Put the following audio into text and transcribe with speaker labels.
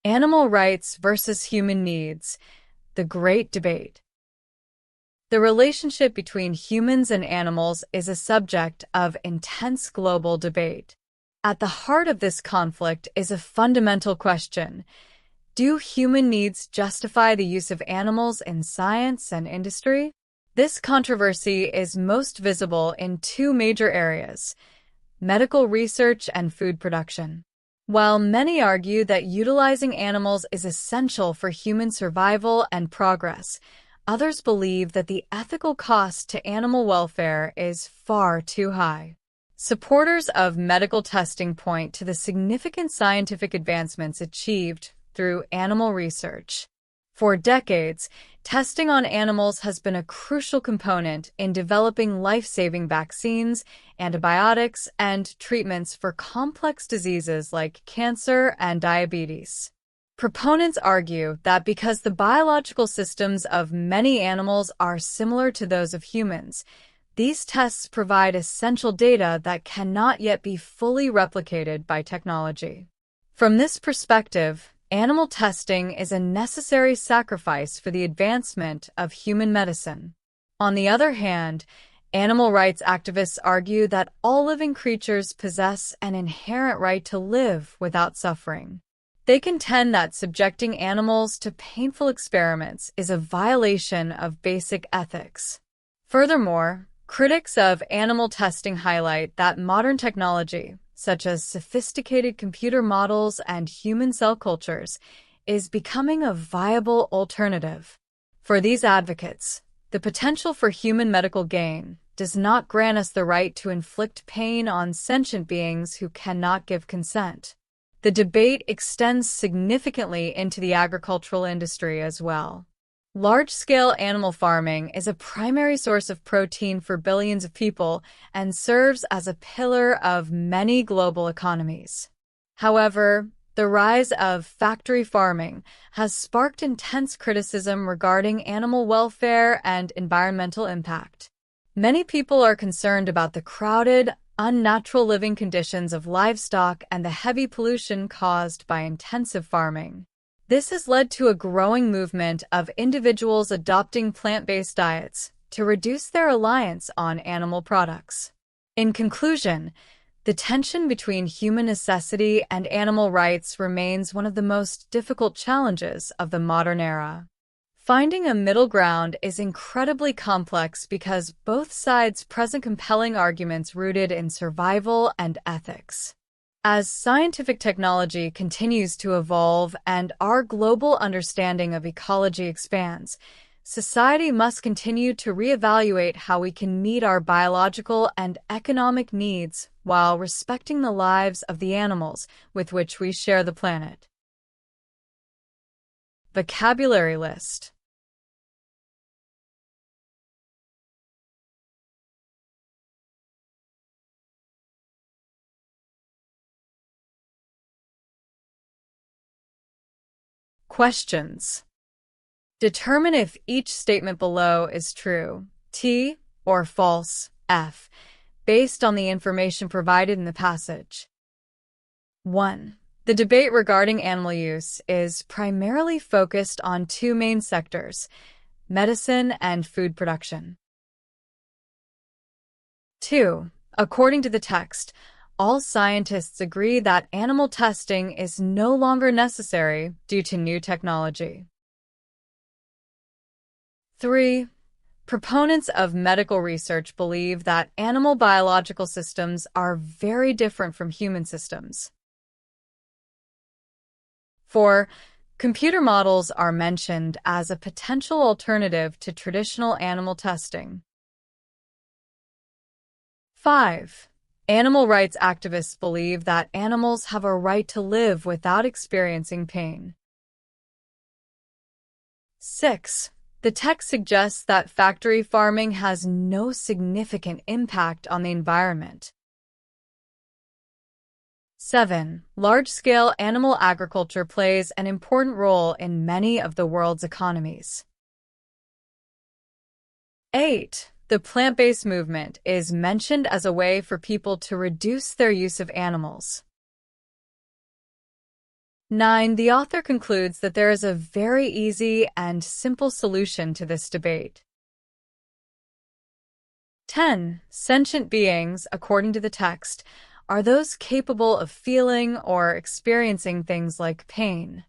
Speaker 1: Animal rights versus human needs, the great debate. The relationship between humans and animals is a subject of intense global debate. At the heart of this conflict is a fundamental question: do human needs justify the use of animals in science and industry? This controversy is most visible in two major areas: medical research and food production. While many argue that utilizing animals is essential for human survival and progress, others believe that the ethical cost to animal welfare is far too high. Supporters of medical testing point to the significant scientific advancements achieved through animal research. For decades, testing on animals has been a crucial component in developing life-saving vaccines, antibiotics, and treatments for complex diseases like cancer and diabetes. Proponents argue that because the biological systems of many animals are similar to those of humans, these tests provide essential data that cannot yet be fully replicated by technology. From this perspective, animal testing is a necessary sacrifice for the advancement of human medicine. On the other hand, animal rights activists argue that all living creatures possess an inherent right to live without suffering. They contend that subjecting animals to painful experiments is a violation of basic ethics. Furthermore, critics of animal testing highlight that modern technology, such as sophisticated computer models and human cell cultures, is becoming a viable alternative. For these advocates, the potential for human medical gain does not grant us the right to inflict pain on sentient beings who cannot give consent. The debate extends significantly into the agricultural industry as well. Large-scale animal farming is a primary source of protein for billions of people and serves as a pillar of many global economies. However, the rise of factory farming has sparked intense criticism regarding animal welfare and environmental impact. Many people are concerned about the crowded, unnatural living conditions of livestock and the heavy pollution caused by intensive farming. This has led to a growing movement of individuals adopting plant-based diets to reduce their reliance on animal products. In conclusion, the tension between human necessity and animal rights remains one of the most difficult challenges of the modern era. Finding a middle ground is incredibly complex because both sides present compelling arguments rooted in survival and ethics. As scientific technology continues to evolve and our global understanding of ecology expands, society must continue to reevaluate how we can meet our biological and economic needs while respecting the lives of the animals with which we share the planet. Vocabulary list. Questions. Determine if each statement below is true, T, or false, F, based on the information provided in the passage. 1. The debate regarding animal use is primarily focused on two main sectors: medicine and food production. 2. According to the text, all scientists agree that animal testing is no longer necessary due to new technology. 3. Proponents of medical research believe that animal biological systems are very different from human systems. 4. Computer models are mentioned as a potential alternative to traditional animal testing. 5. Animal rights activists believe that animals have a right to live without experiencing pain. 6. The text suggests that factory farming has no significant impact on the environment. 7. Large-scale animal agriculture plays an important role in many of the world's economies. 8. The plant-based movement is mentioned as a way for people to reduce their use of animals. 9. The author concludes that there is a very easy and simple solution to this debate. 10. Sentient beings, according to the text, are those capable of feeling or experiencing things like pain.